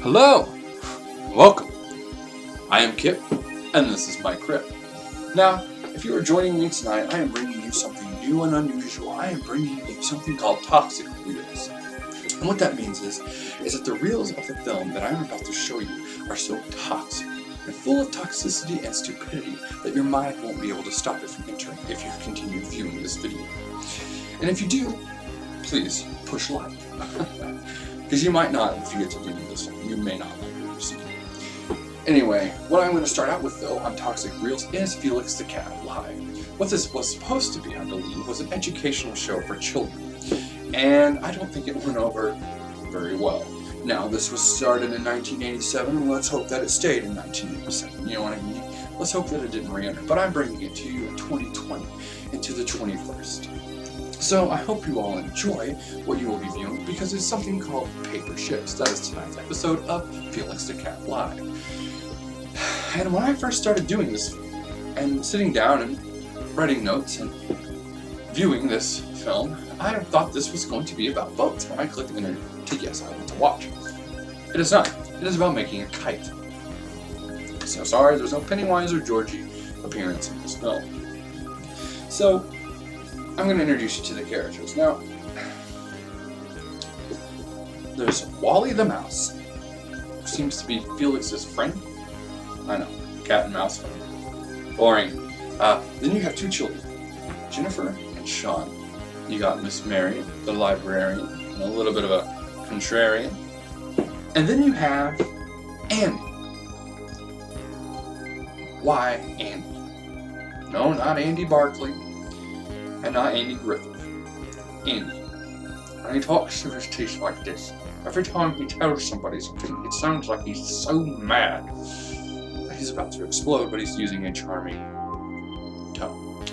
Hello! Welcome! I am Kip, and this is my crypt. Now, if you are joining me tonight, I am bringing you something new and unusual. I am bringing you something called toxic reels. And what that means is that the reels of the film that I am about to show you are so toxic and full of toxicity and stupidity that your mind won't be able to stop it from entering if you continue viewing this video. And if you do, please push like. Because you might not if you get to the end of this one. You may not like what you see. Anyway, what I'm going to start out with, though, on Toxic Reels is Felix the Cat Live. What this was supposed to be, I believe, was an educational show for children. And I don't think it went over very well. Now, this was started in 1987, and let's hope that it stayed in 1987. You know what I mean? Let's hope that it didn't re-enter. But I'm bringing it to you in 2020, into the 21st. So I hope you all enjoy what you will be viewing, because it's something called Paper Ships. That is tonight's episode of Felix the Cat Live. And when I first started doing this, and sitting down and writing notes and viewing this film, I thought this was going to be about boats. When I clicked enter to yes, I want to watch. It is not. It is about making a kite. So sorry, there's no Pennywise or Georgie appearance in this film. So I'm going to introduce you to the characters. Now, there's Wally the Mouse, who seems to be Felix's friend. I know, cat and mouse friend. Boring. Then you have two children, Jennifer and Sean. You got Miss Mary, the librarian, and a little bit of a contrarian. And then you have Andy. Why Andy? No, not Andy Barkley. And not Andy Griffith. Andy. When he talks through his teeth like this, every time he tells somebody something, it sounds like he's so mad that he's about to explode, but he's using a charming tone.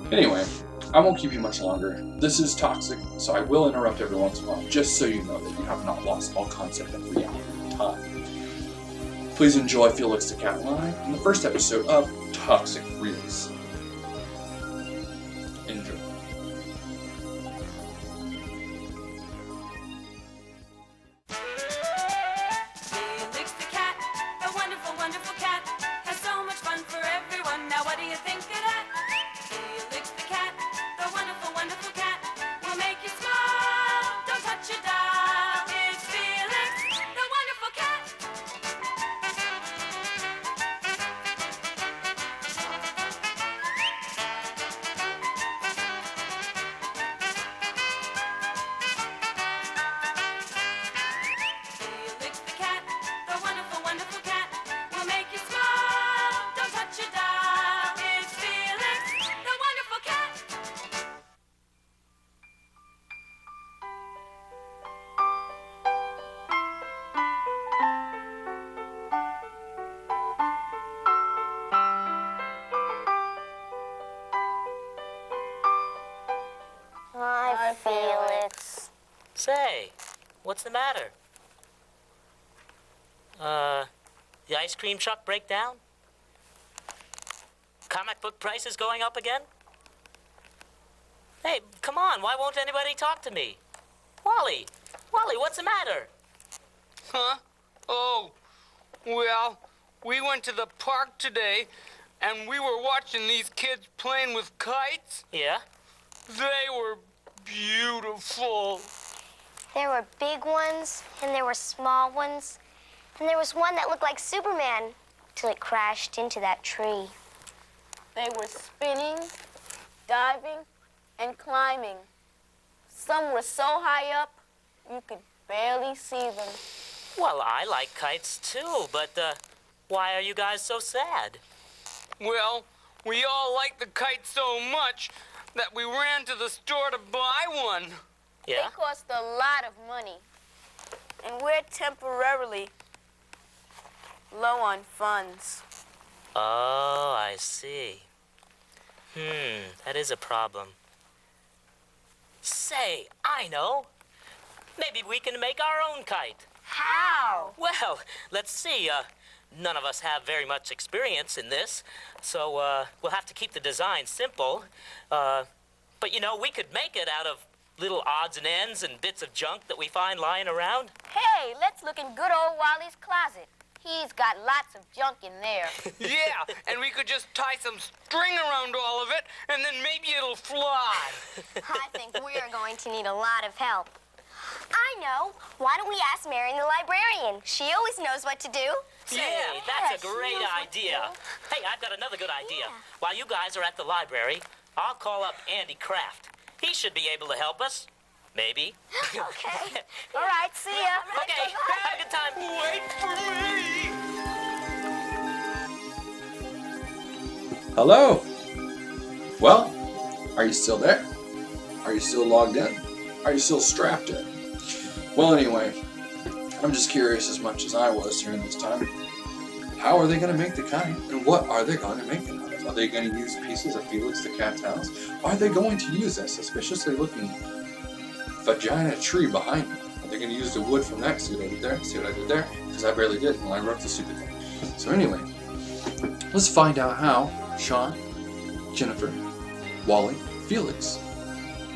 Anyway, I won't keep you much longer. This is toxic, so I will interrupt every once in a while, just so you know that you have not lost all concept of reality and time. Please enjoy Felix the Cat Live in the first episode of Toxic Reels. Enjoy. Felix the cat, a wonderful, wonderful cat, has so much fun for everyone. Now what do you think of that? Felix the cat, the wonderful, wonderful cat, will make you smile. Don't touch your dial. It's Felix, the wonderful cat. Felix the cat, the wonderful, wonderful cat, will make you smile. Don't touch your dial. It's Felix, the wonderful cat. Hi, Felix. Say, what's the matter? The ice cream truck break down? Comic book prices going up again? Hey, come on, why won't anybody talk to me? Wally, what's the matter? Huh? Oh, well, we went to the park today, and we were watching these kids playing with kites. Yeah? They were beautiful. There were big ones, and there were small ones, and there was one that looked like Superman till it crashed into that tree. They were spinning, diving, and climbing. Some were so high up, you could barely see them. Well, I like kites too, but, why are you guys so sad? Well, we all liked the kite so much that we ran to the store to buy one. Yeah? They cost a lot of money. And we're temporarily low on funds. Oh, I see. That is a problem. Say, I know. Maybe we can make our own kite. How? Well, let's see. None of us have very much experience in this, so we'll have to keep the design simple. But, you know, we could make it out of little odds and ends and bits of junk that we find lying around? Hey, let's look in good old Wally's closet. He's got lots of junk in there. Yeah, and we could just tie some string around all of it, and then maybe it'll fly. I think we're going to need a lot of help. I know. Why don't we ask Marion the librarian? She always knows what to do. Hey, that's a great idea. Hey, I've got another good idea. While you guys are at the library, I'll call up Andy Kraft. He should be able to help us. Maybe. Okay. All right, see ya. Okay, have a good time. Wait for me! Hello? Well, are you still there? Are you still logged in? Are you still strapped in? Well, anyway, I'm just curious as much as I was during this time. How are they going to make the kite? And what are they going to make it out of? Are they going to use pieces of Felix the cat's house? Are they going to use that suspiciously looking vagina tree behind me? Are they going to use the wood from that? See what I did there? See what I did there? Because I barely did when I wrote the stupid thing. So anyway, let's find out how Sean, Jennifer, Wally, Felix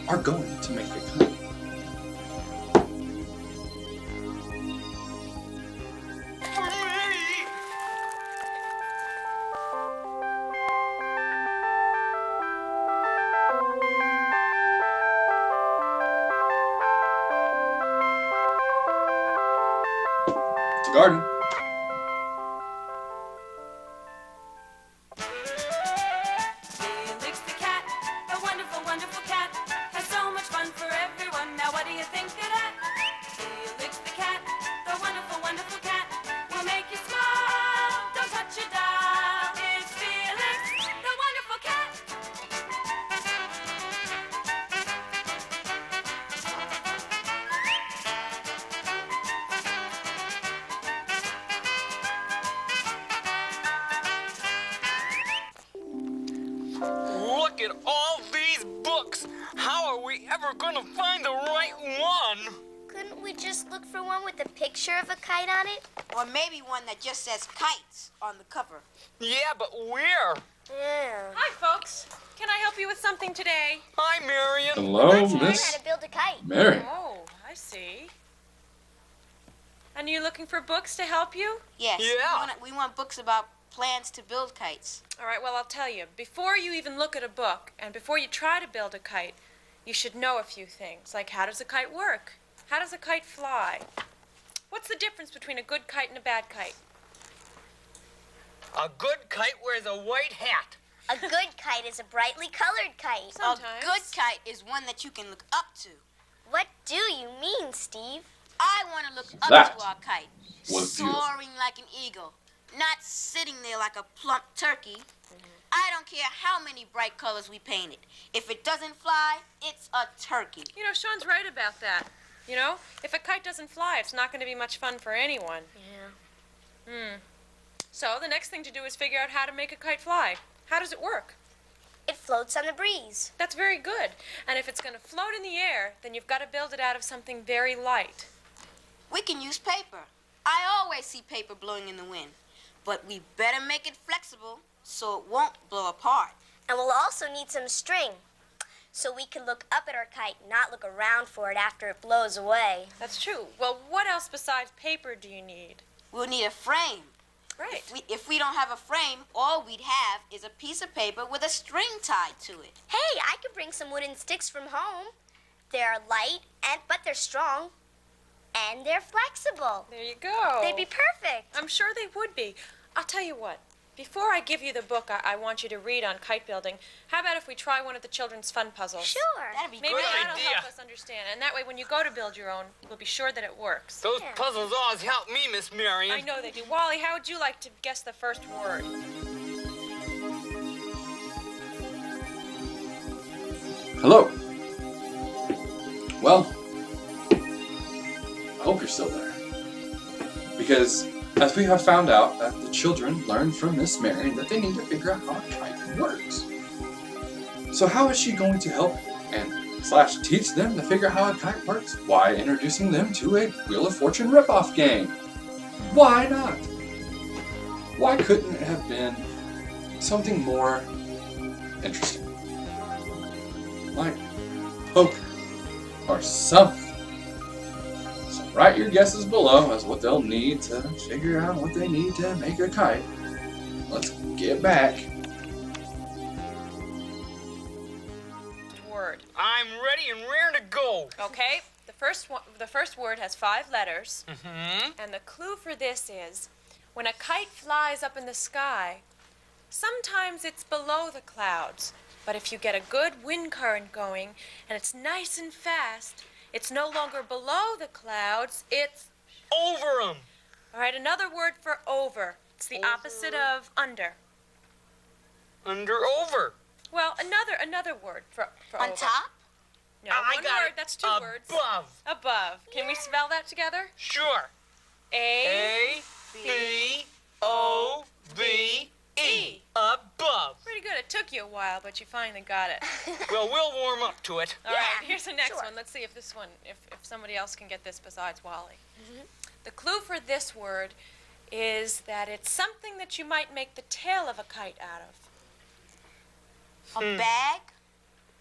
are going to make a kite. The garden. Felix the cat, a wonderful, wonderful cat, has so much fun for everyone. Now what do you think of that? Felix the cat, the wonderful, wonderful cat, will make you smile. Don't touch your dial. It's Felix, the wonderful cat. Look at all these books! How are we ever gonna find the right one? Couldn't we just look for one with a picture of a kite on it? Or maybe one that just says kites on the cover. Yeah, but where? Yeah. Hi, folks. Can I help you with something today? Hi, Marion. Hello, Let's learn Miss how to build a kite. Mary. Oh, I see. And are you looking for books to help you? Yes. Yeah. We want books about plans to build kites. All right, well, I'll tell you. Before you even look at a book and before you try to build a kite, you should know a few things, like how does a kite work? How does a kite fly? What's the difference between a good kite and a bad kite? A good kite wears a white hat. A good kite is a brightly colored kite. Sometimes. A good kite is one that you can look up to. What do you mean, Steve? I want to look up That to our kite, was beautiful. soaring like an eagle, not sitting there like a plump turkey. I don't care how many bright colors we paint it. If it doesn't fly, it's a turkey. You know, Sean's right about that. You know, if a kite doesn't fly, it's not going to be much fun for anyone. Yeah. So the next thing to do is figure out how to make a kite fly. How does it work? It floats on the breeze. That's very good. And if it's going to float in the air, then you've got to build it out of something very light. We can use paper. I always see paper blowing in the wind. But we better make it flexible so it won't blow apart. And we'll also need some string, so we can look up at our kite, not look around for it after it blows away. That's true. Well, what else besides paper do you need? We'll need a frame. Right. If we don't have a frame, all we'd have is a piece of paper with a string tied to it. Hey, I could bring some wooden sticks from home. They're light, but they're strong. And they're flexible. There you go. They'd be perfect. I'm sure they would be. I'll tell you what. Before I give you the book I want you to read on kite building, how about if we try one of the children's fun puzzles? Sure. That'd be Maybe great. that'll help us understand. And that way, when you go to build your own, we'll be sure that it works. Those Yeah. puzzles always help me, Miss Marion. I know they do. Wally, how would you like to guess the first word? Hello. Well, I hope you're still there. Because as we have found out that the children learned from Miss Marion that they need to figure out how a kite works. So how is she going to help and / teach them to figure out how a kite works? Why, introducing them to a Wheel of Fortune ripoff game. Why not? Why couldn't it have been something more interesting? Like poker or something. So write your guesses below as what they'll need to figure out what they need to make a kite. Let's get back. Word. I'm ready and raring to go. Okay. The first word has 5 letters. Mm-hmm. And the clue for this is, when a kite flies up in the sky, sometimes it's below the clouds. But if you get a good wind current going and it's nice and fast, it's no longer below the clouds, it's Over 'em. all right, another word for over. It's the opposite of under. Under over. Well, another word for On over. top? No, I one got word. it. That's 2 words. Above. Above. Can we spell that together? Sure. A. A-B-O-V-E. Above. Pretty good. It took you a while, but you finally got it. Well, we'll warm up to it. All right, here's the next sure. one. Let's see if this one, if somebody else can get this besides Wally. The clue for this word is that it's something that you might make the tail of a kite out of. A bag?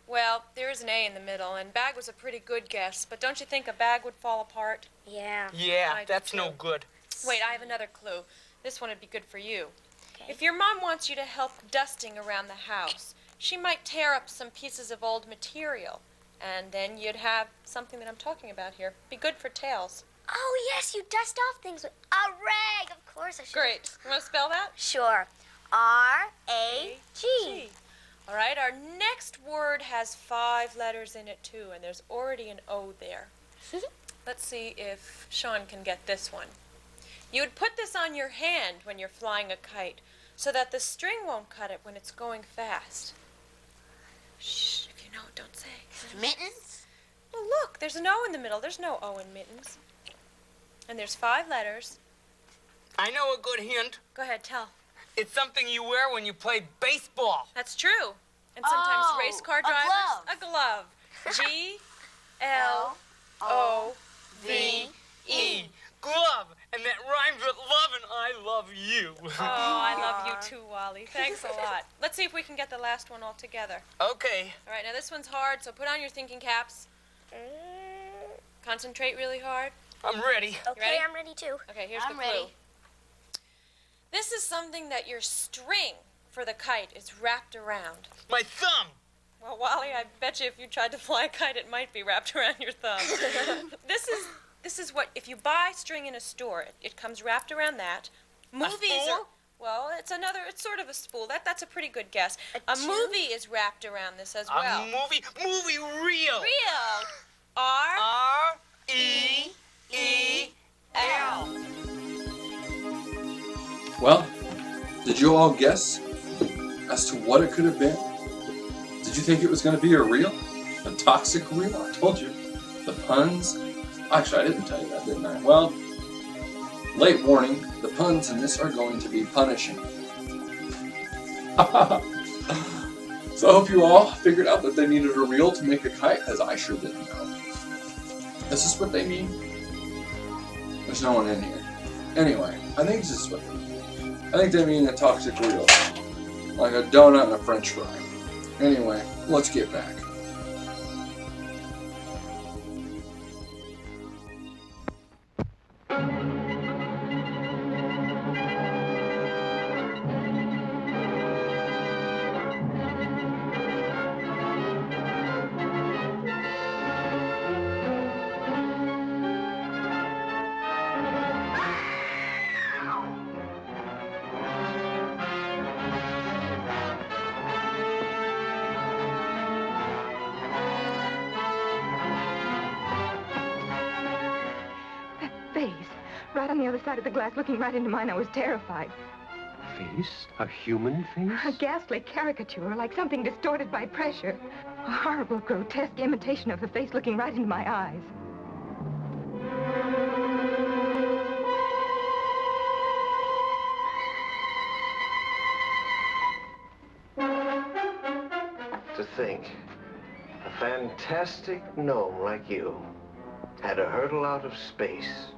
Well, there is an A in the middle, and bag was a pretty good guess, but don't you think a bag would fall apart? Yeah. Yeah, I do that's no too. good. Wait, I have another clue. This one would be good for you. Okay. If your mom wants you to help dusting around the house, she might tear up some pieces of old material, and then you'd have something that I'm talking about here. Be good for tails. Oh, yes, you dust off things with a rag. Of course I should. Great. You want to spell that? Sure. R-A-G. All right, our next word has 5 letters in it, too, and there's already an O there. Let's see if Sean can get this one. You would put this on your hand when you're flying a kite so that the string won't cut it when it's going fast. Shh, if you know it, don't say. Mittens? Well, look, there's an O in the middle. There's no O in mittens. And there's 5 letters. I know a good hint. Go ahead, tell. It's something you wear when you play baseball. That's true. And sometimes Oh, race car a drivers. glove. A glove. G-L-O-V-E. Glove. And that rhymes with love, and I love you. Oh, I love you too, Wally. Thanks a lot. Let's see if we can get the last one all together. Okay. All right, now this one's hard, so put on your thinking caps. Concentrate really hard. I'm ready. Okay, ready? I'm ready too. Okay, here's I'm the clue. ready. This is something that your string for the kite is wrapped around. My thumb. Well, Wally, I bet you if you tried to fly a kite, it might be wrapped around your thumb. This is what, if you buy string in a store, it comes wrapped around that. Movies spool? are, well, it's sort of a spool. That's a pretty good guess. A tube? movie is wrapped around this as well. A movie reel. Real. R. R-E-E-L. Well, did you all guess as to what it could have been? Did you think it was going to be a reel? A toxic reel? I told you. The puns. Actually, I didn't tell you that, didn't I? Well, late warning. The puns in this are going to be punishing. So I hope you all figured out that they needed a reel to make a kite, as I sure didn't know. Is this what they mean? There's no one in here. Anyway, I think this is what they mean. I think they mean a toxic reel. Like a donut and a french fry. Anyway, let's get back. Face, right on the other side of the glass, looking right into mine. I was terrified. Face? A human face? A ghastly caricature, like something distorted by pressure. A horrible, grotesque imitation of the face looking right into my eyes. To think, a fantastic gnome like you had to hurtle out of space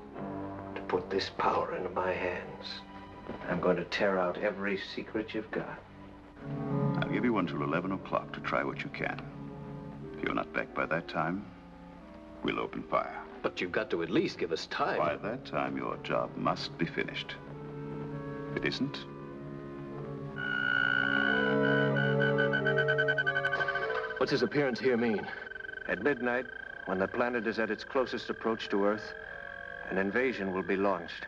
to put this power into my hands. I'm going to tear out every secret you've got. I'll give you one till 11 o'clock to try what you can. If you're not back by that time, we'll open fire. But you've got to at least give us time. By that time, your job must be finished. If it isn't, what's his appearance here mean? At midnight, when the planet is at its closest approach to Earth, an invasion will be launched.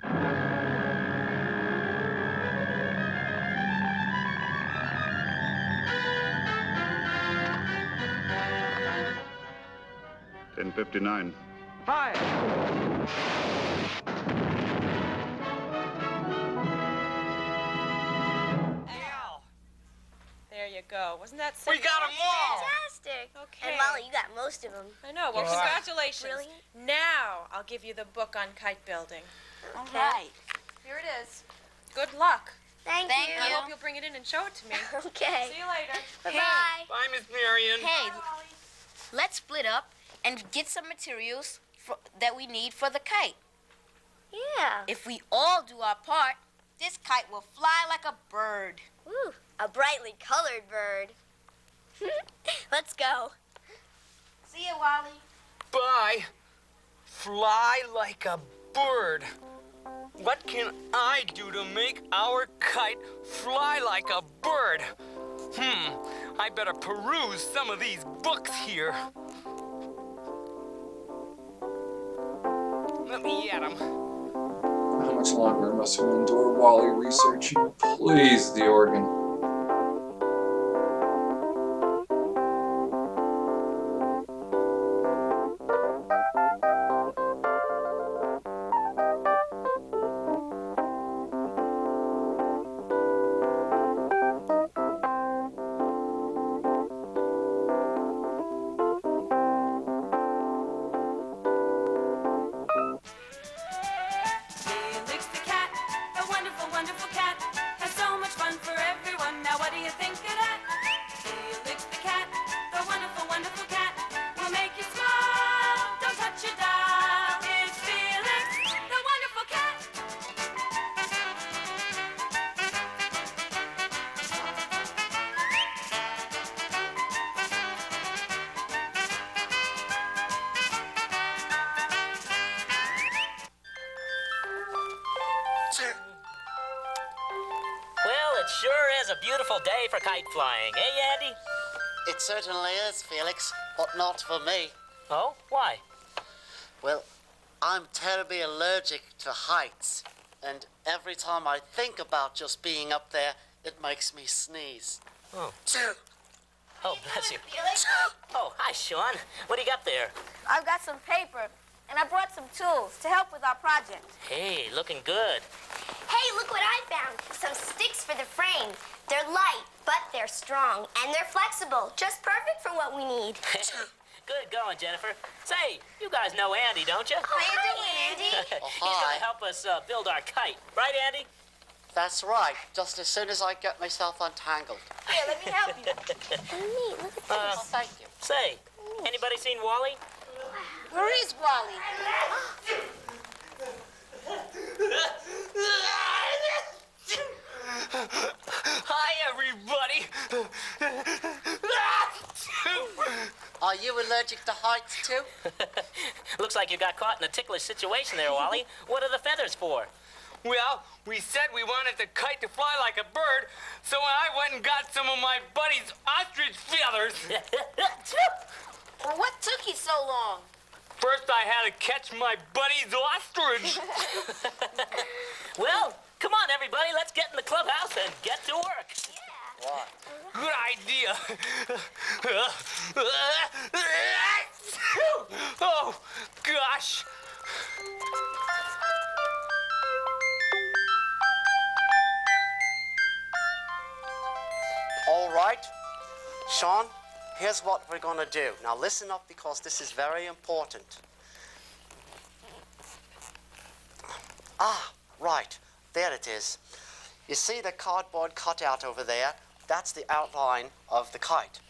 $10:59. Fire! There you go. Wasn't that simple? We got them all! Fantastic. Okay. And Molly, you got most of them. I know. Well, Yes. congratulations. Brilliant. Now I'll give you the book on kite building. All right. Here it is. Good luck. Thank Thank you. I hope you'll bring it in and show it to me. Okay. See you later. Bye-bye. Bye, Miss Marion. Hey, let's split up and get some materials that we need for the kite. Yeah. If we all do our part, this kite will fly like a bird. Ooh, a brightly colored bird. Let's go. See you, Wally. Bye. Fly like a bird. What can I do to make our kite fly like a bird? I better peruse some of these books here. Let me at 'em. How much longer must we endure Wally researching? Please, the organ. Felix the cat, the wonderful, wonderful cat, has so much fun for everyone. Now what do you think of that? Felix the cat, the wonderful, wonderful cat, will make you smile. Don't touch your dial. It's Felix, the wonderful cat. Well, it sure is a beautiful day for kite flying, eh, Andy? It certainly is, Felix, but not for me. Oh, why? Well, I'm terribly allergic to heights, and every time I think about just being up there, it makes me sneeze. Oh, bless you. Oh, hi, Sean. What do you got there? I've got some paper, and I brought some tools to help with our project. Hey, looking good. Hey, look what I found. Some sticks for the frame. They're light, but they're strong, and they're flexible. Just perfect for what we need. Good going, Jennifer. Say, you guys know Andy, don't you? How you doing, Andy? He's hi. gonna help us build our kite. Right, Andy? That's right, just as soon as I get myself untangled. Here, let me help you. Neat, look at Oh, this. thank you. Say, anybody seen Wally? Where is Wally? Hi, everybody. Are you allergic to heights, too? Looks like you got caught in a ticklish situation there, Wally. What are the feathers for? Well, we said we wanted the kite to fly like a bird, so I went and got some of my buddy's ostrich feathers. Well, what took you so long? First, I had to catch my buddy's ostrich. Well, come on, everybody. Let's get in the clubhouse and get to work. What? Good idea. Oh, gosh. All right. Sean, here's what we're going to do. Now listen up because this is very important. Ah, right. There it is. You see the cardboard cutout over there? That's the outline of the kite.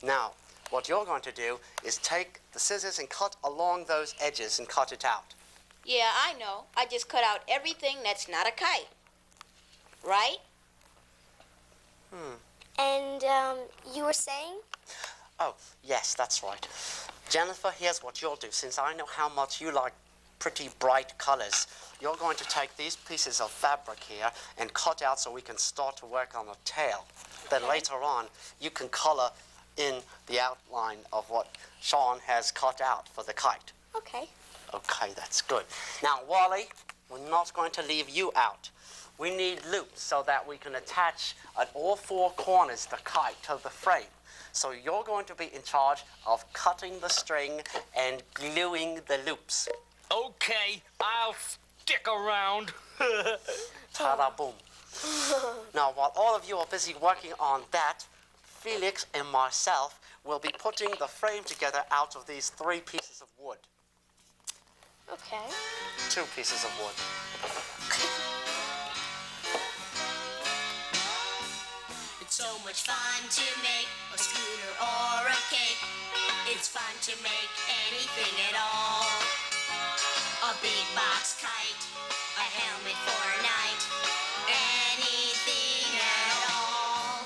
Now, what you're going to do is take the scissors and cut along those edges and cut it out. Yeah, I know. I just cut out everything that's not a kite. Right? And, you were saying? Oh, yes, that's right. Jennifer, here's what you'll do. Since I know how much you like pretty bright colors, you're going to take these pieces of fabric here and cut out so we can start to work on a tail. Then later on, you can color in the outline of what Sean has cut out for the kite. Okay. Okay, that's good. Now, Wally, we're not going to leave you out. We need loops so that we can attach at all four corners the kite to the frame. So you're going to be in charge of cutting the string and gluing the loops. Okay, I'll stick around. Ta-da, boom. Now, while all of you are busy working on that, Felix and myself will be putting the frame together out of these 3 pieces of wood. Okay. 2 pieces of wood. It's so much fun to make a scooter or a cake. It's fun to make anything at all. A big box kite, a helmet for a night, anything at all.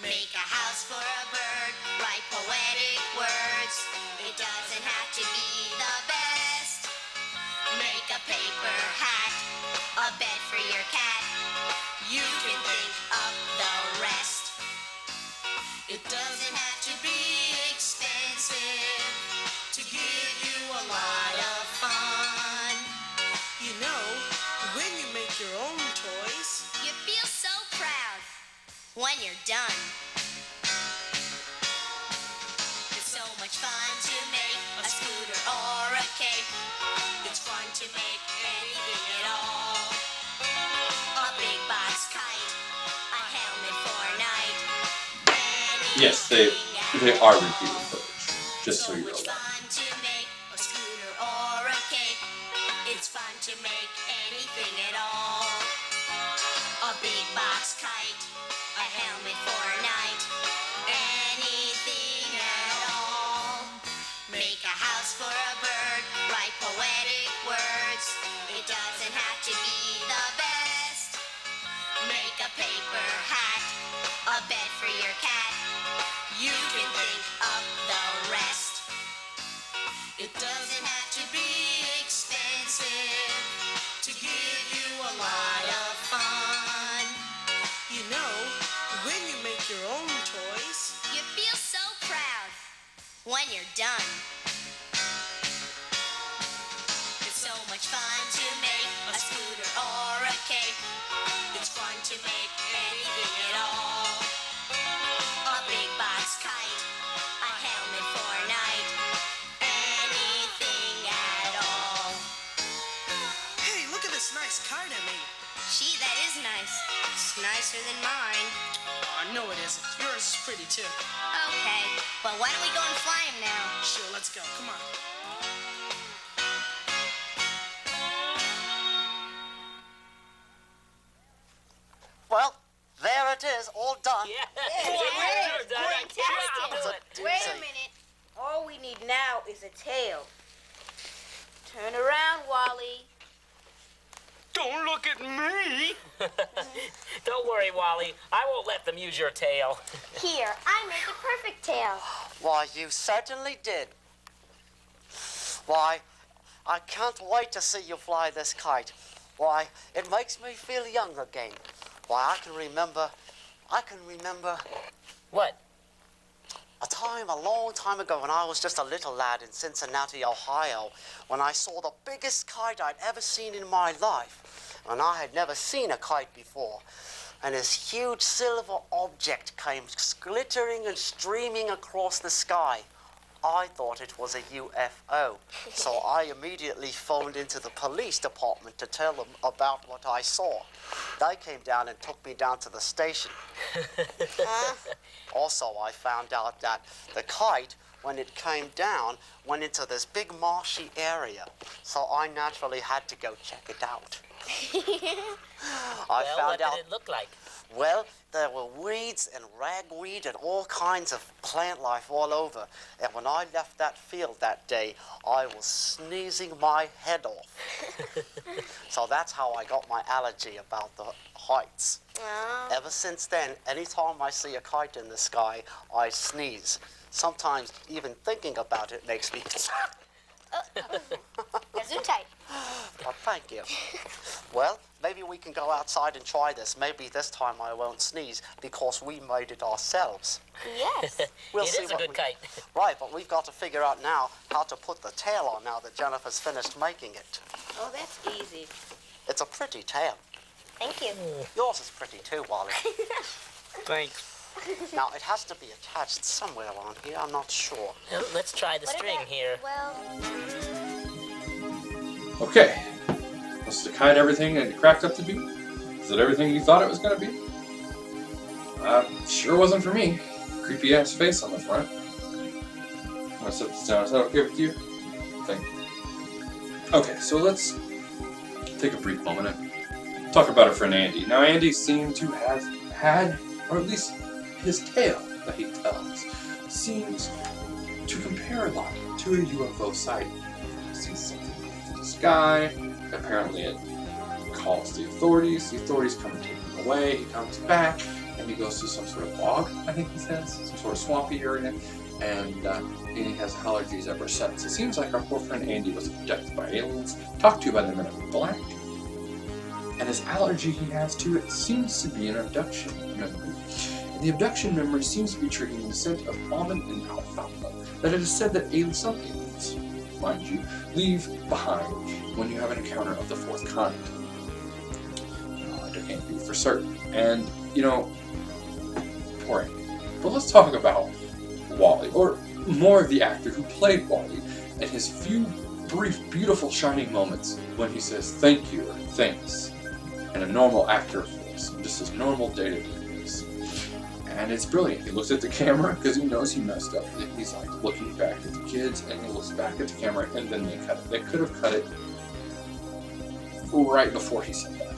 Make a house for a bird, write poetic words. It doesn't have to be the best. Make a paper hat, a bed for your cat. You can think of the rest. It doesn't have to be expensive to give you a lot of fun. You know, when you make your own toys, You feel so proud when you're done. It's so much fun to make a scooter or a cake. It's fun to make anything at all. A big box kite, a helmet for a night. Yes, they are repeated footage, just so you're aware. Fun to make a scooter or a cake. It's fun to make anything at all. A big box kite, a helmet for a night. Anything at all. Make a house for a bird, write poetic words. It doesn't have to be the best. Make a paper hat, a bed for your cat. You can think of the rest. It doesn't have to be expensive to give you a lot of fun. you know, when you make your own toys, You feel so proud when you're done. It's so much fun to make a scooter or a cake. It's fun to make anything at all. A big box kite, a helmet for a night. Anything at all. hey, look at this nice kite I made. Gee, that is nice. It's nicer than mine. Oh, no, it isn't. Yours is pretty too. Okay, but why don't we go and fly him now? Sure, let's go. Come on. Well, there it is, all done. Wait a minute. All we need now is a tail. Turn around, Wally. Don't look at me. Don't worry, Wally. I won't let them use your tail. Here, I make a perfect tail. Why, you certainly did. Why, I can't wait to see you fly this kite. Why, it makes me feel young again. Why, I can remember. What? A time a long time ago when I was just a little lad in Cincinnati, Ohio, when I saw the biggest kite I'd ever seen in my life. And I had never seen a kite before. And this huge silver object came glittering and streaming across the sky. I thought it was a UFO, so I immediately phoned into the police department to tell them about what I saw. They came down and took me down to the station. Also, I found out that the kite, when it came down, went into this big marshy area, so I naturally had to go check it out. What did it look like? Well, there were weeds and ragweed and all kinds of plant life all over. And when I left that field that day, I was sneezing my head off. So that's how I got my allergy about the heights. Oh. Ever since then, anytime I see a kite in the sky, I sneeze. Sometimes even thinking about it makes me... Gesundheit. Oh, thank you. Well, maybe we can go outside and try this. Maybe this time I won't sneeze because we made it ourselves. Yes. We'll It see is a what good kite. Right, but we've got to figure out now how to put the tail on now that Jennifer's finished making it. Oh, that's easy. It's a pretty tail. Thank you. Yours is pretty too, Wally. Thanks. Now, it has to be attached somewhere on here. I'm not sure. Well, let's try the What string about- here. Well, Okay. Was the kite everything it cracked up to be? Is it everything you thought it was going to be? Sure wasn't for me. Creepy ass face on the front. I'm gonna set this down. Is that okay with you? Thank you. Okay, so let's take a brief moment and talk about our friend Andy. Now, Andy seemed to have had, or at least his tale that he tells, seems to compare a lot to a UFO sighting. He sees something in the sky. Apparently, it calls the authorities. The authorities come and take him away. He comes back, and he goes to some sort of bog, I think he says, some sort of swampy area, and he has allergies ever since. It seems like our poor friend Andy was abducted by aliens, talked to by the Men in Black, and his allergy he has to it seems to be an abduction memory. And the abduction memory seems to be triggering the scent of almond and alfalfa that it is said that some aliens, mind you, leave behind when you have an encounter of the fourth kind. I can't be for certain. And, you know, poor Andy. But let's talk about Wally, or more of the actor who played Wally, and his few brief, beautiful, shining moments when he says thank you or thanks in a normal actor voice, just his normal day-to-day voice. And it's brilliant. He looks at the camera because he knows he messed up. He's like looking back at the kids, and he looks back at the camera, and then they cut it. They could have cut it right before he said that,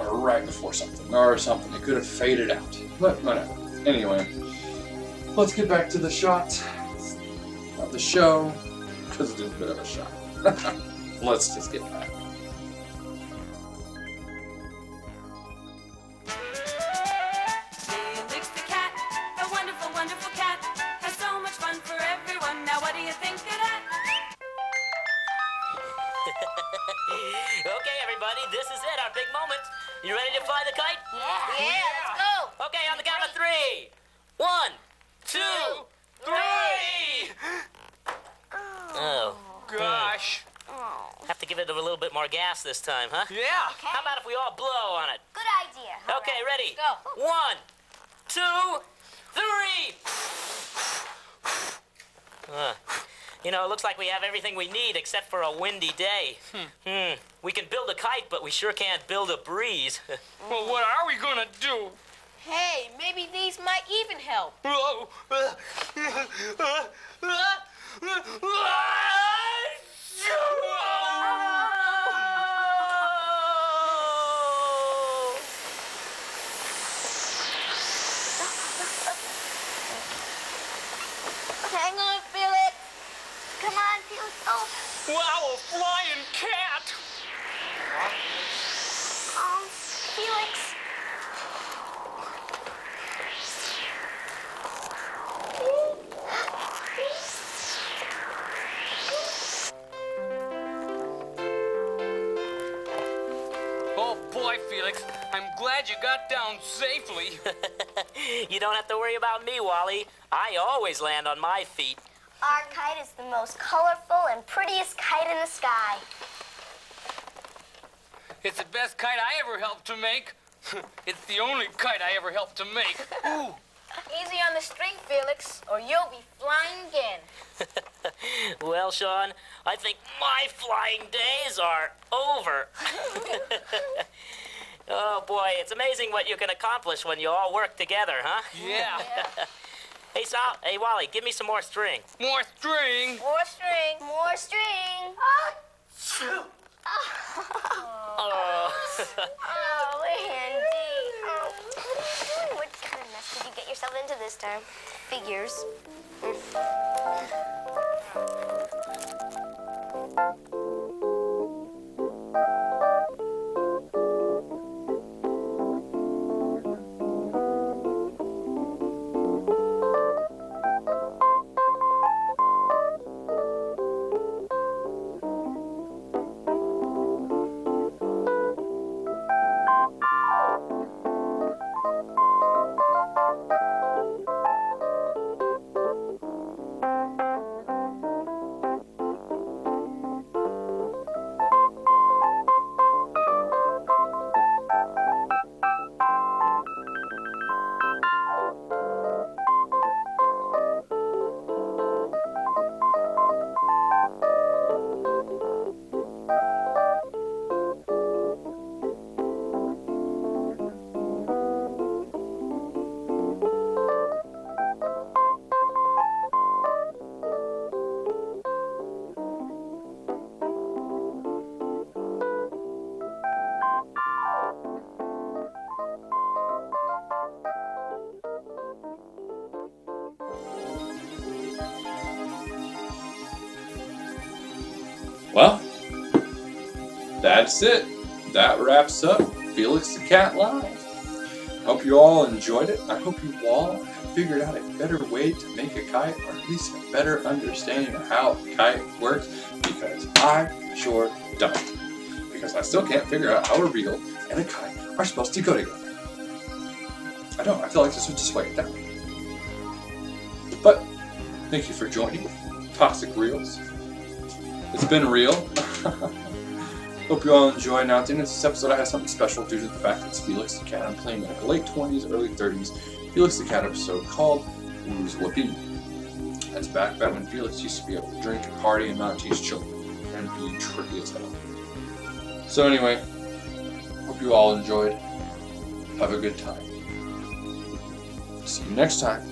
or right before something, or something. It could have faded out, but whatever. Anyway, let's get back to the shot of the show, because it is a bit of a shot. Let's just get back. Felix the cat, a wonderful, wonderful cat, has so much fun for everyone. Now what do you think of that? Okay, everybody, this is it, our big moment. You ready to fly the kite? Yeah, let's go. Okay, on the count of 3. 1, 2, 3! Oh. Gosh. Have to give it a little bit more gas this time, huh? Yeah. How about if we all blow on it? good idea. Okay, ready? Go. 1, 2, 3! You know, it looks like we have everything we need except for a windy day. We can build a kite, but we sure can't build a breeze. Well, what are we gonna do? Hey, maybe these might even help. Whoa. Hang on, Felix. Come on, Felix. Oh, Wow, a flying cat. Felix. Oh, boy, Felix. I'm glad you got down safely. You don't have to worry about me, Wally. I always land on my feet. Our kite is the most colorful and prettiest kite in the sky. It's the best kite I ever helped to make. It's the only kite I ever helped to make. Ooh. Easy on the string, Felix, or you'll be flying again. Well, Sean, I think my flying days are over. Oh, boy, it's amazing what you can accomplish when you all work together, huh? Yeah. Hey, Sal, hey, Wally, give me some more string. More string. More string. More string. Oh. Oh, Andy. Oh, what are you doing? What kind of mess did you get yourself into this time? Figures. Well, that's it. That wraps up Felix the Cat Live. Hope you all enjoyed it. I hope you all have figured out a better way to make a kite, or at least a better understanding of how a kite works, because I sure don't. Because I still can't figure out how a reel and a kite are supposed to go together. I don't. I feel like this would just weigh it down. But thank you for joining Toxic Reels. It's been real. Hope you all enjoy. Now, at the end of this episode, I have something special due to the fact that it's Felix the Cat. I'm playing like a late 20s, early 30s Felix the Cat episode called Who's Whoopee. That's back when Felix used to be able to drink and party and not teach children and be tricky as hell. So anyway, hope you all enjoyed. Have a good time. See you next time.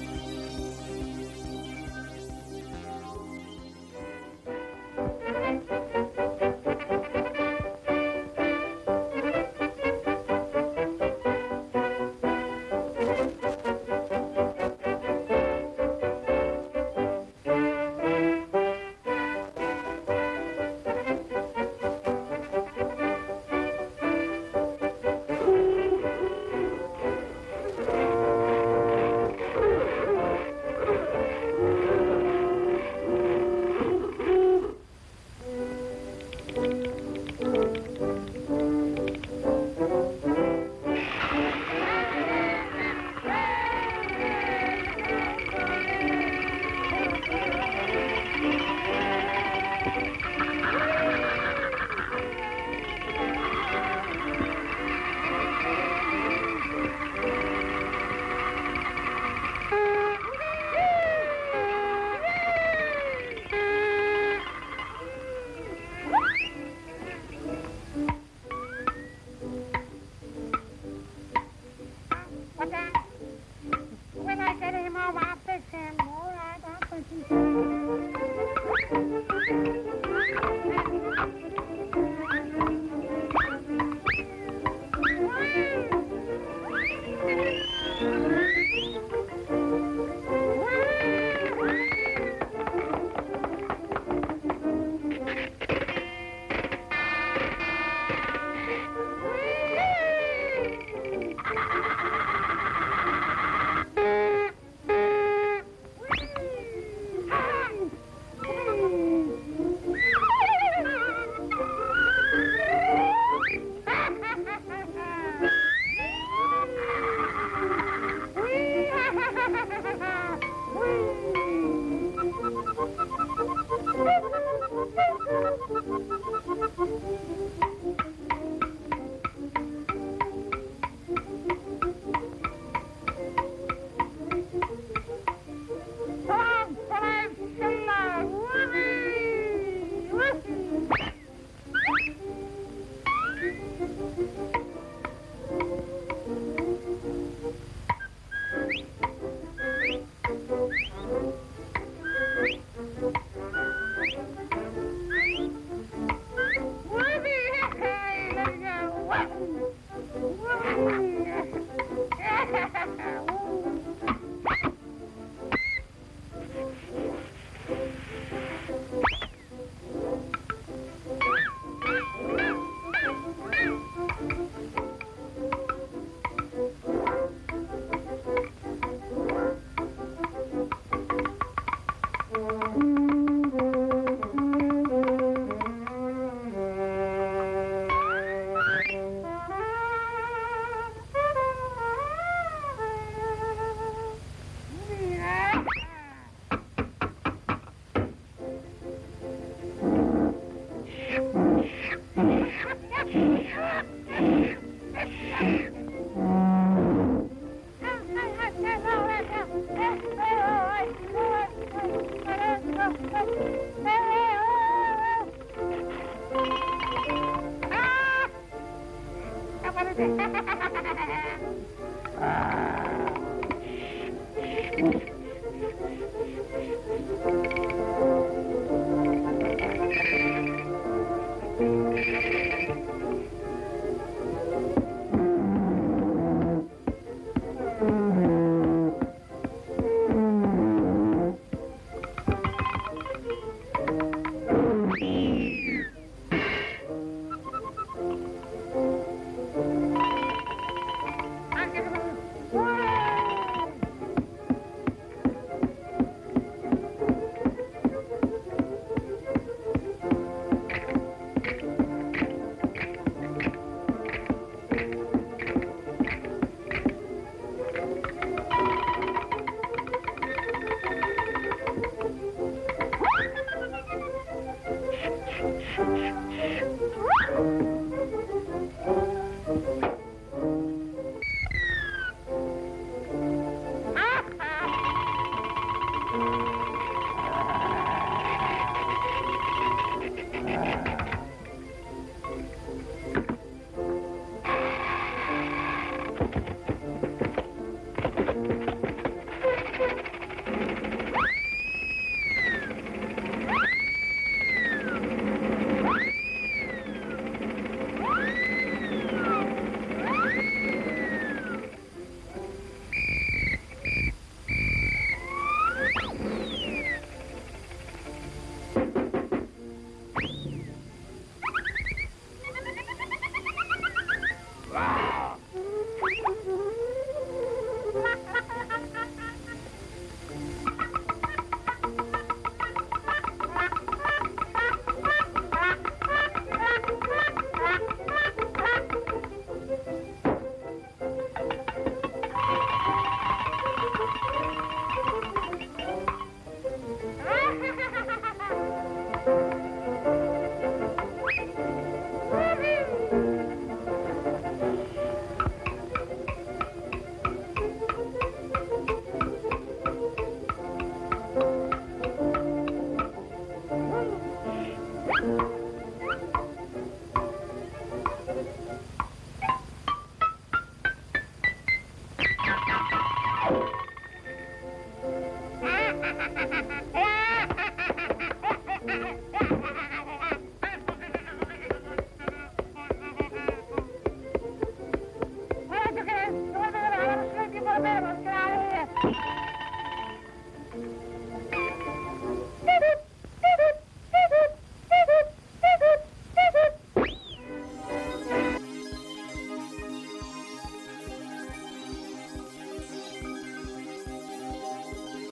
When I get him home, I'll fix him. All right, I'll fix him.